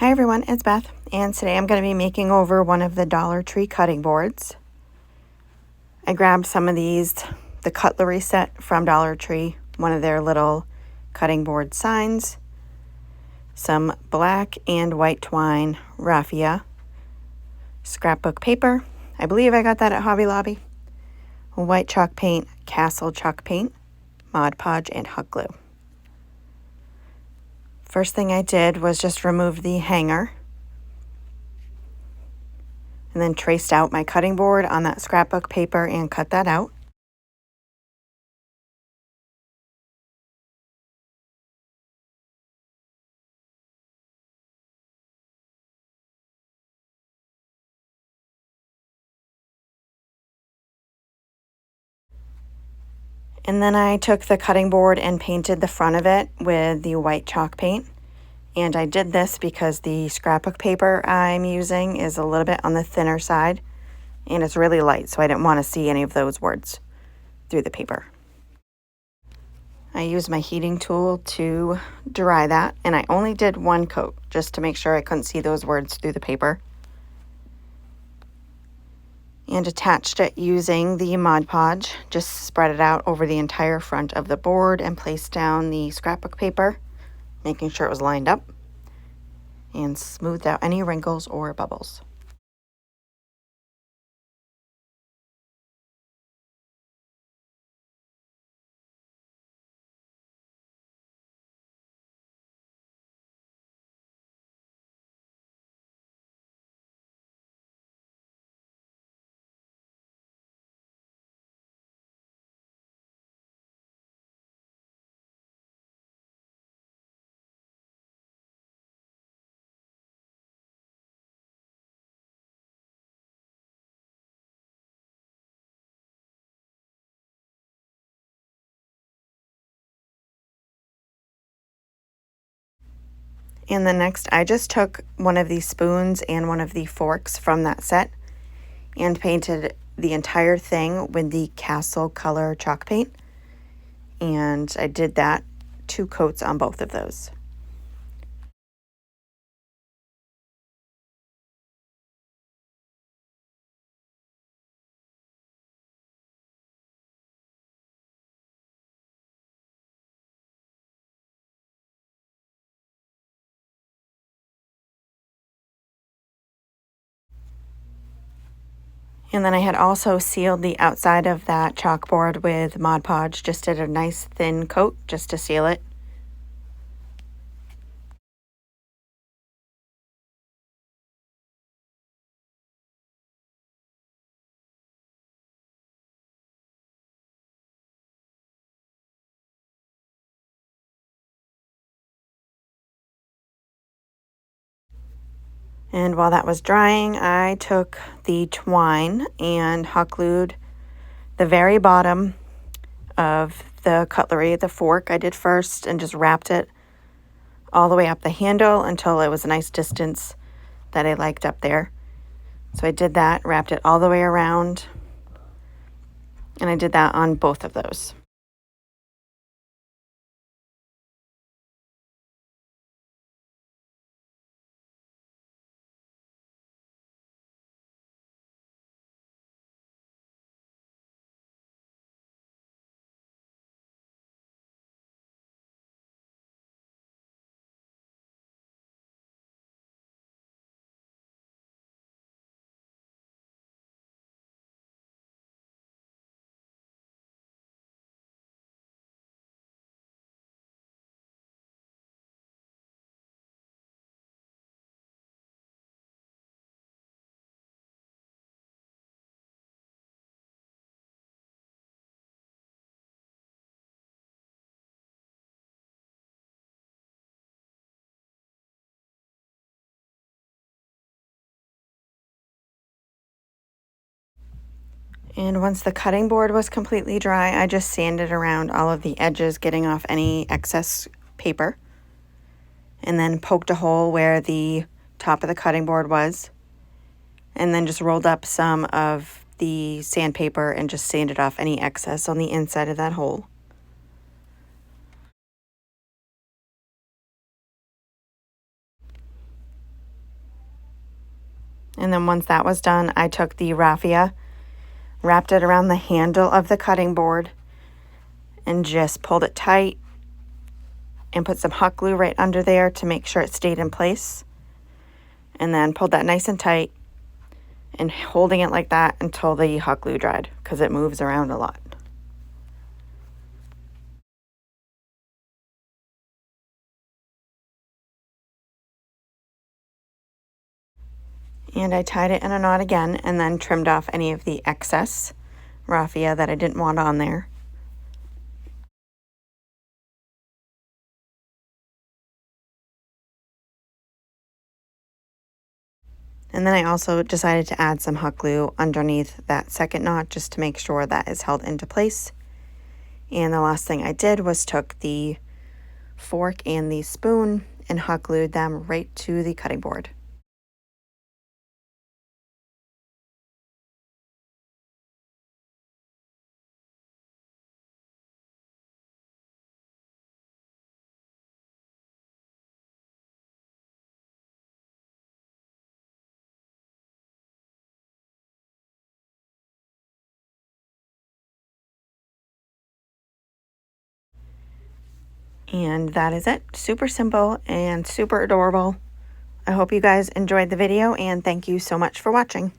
Hi everyone, it's Beth, and today I'm going to be making over one of the Dollar Tree cutting boards. I grabbed some of these, the cutlery set from Dollar Tree, one of their little cutting board signs, some black and white twine raffia, scrapbook paper, I believe I got that at Hobby Lobby, white chalk paint, Castle chalk paint, Mod Podge, and hot glue. First thing I did was just remove the hanger and then traced out my cutting board on that scrapbook paper and cut that out. And then I took the cutting board and painted the front of it with the white chalk paint. And I did this because the scrapbook paper I'm using is a little bit on the thinner side and it's really light, so I didn't want to see any of those words through the paper. I used my heating tool to dry that, and I only did one coat just to make sure I couldn't see those words through the paper. And attached it using the Mod Podge. Just spread it out over the entire front of the board and placed down the scrapbook paper, making sure it was lined up, and smoothed out any wrinkles or bubbles. And then next, I just took one of these spoons and one of the forks from that set and painted the entire thing with the Castle color chalk paint. And I did that 2 coats on both of those. And then I had also sealed the outside of that chalkboard with Mod Podge, just did a nice thin coat just to seal it. And while that was drying, I took the twine and hot glued the very bottom of the cutlery, the fork I did first, and just wrapped it all the way up the handle until it was a nice distance that I liked up there. So I did that, wrapped it all the way around, and I did that on both of those. And once the cutting board was completely dry, I just sanded around all of the edges, getting off any excess paper, and then poked a hole where the top of the cutting board was, and then just rolled up some of the sandpaper and just sanded off any excess on the inside of that hole. And then once that was done, I took the raffia, wrapped it around the handle of the cutting board, and just pulled it tight and put some hot glue right under there to make sure it stayed in place. And then pulled that nice and tight and holding it like that until the hot glue dried, because it moves around a lot. And I tied it in a knot again and then trimmed off any of the excess raffia that I didn't want on there. And then I also decided to add some hot glue underneath that second knot just to make sure that is held into place. And the last thing I did was took the fork and the spoon and hot glued them right to the cutting board. And that is it. Super simple and super adorable. I hope you guys enjoyed the video, and thank you so much for watching.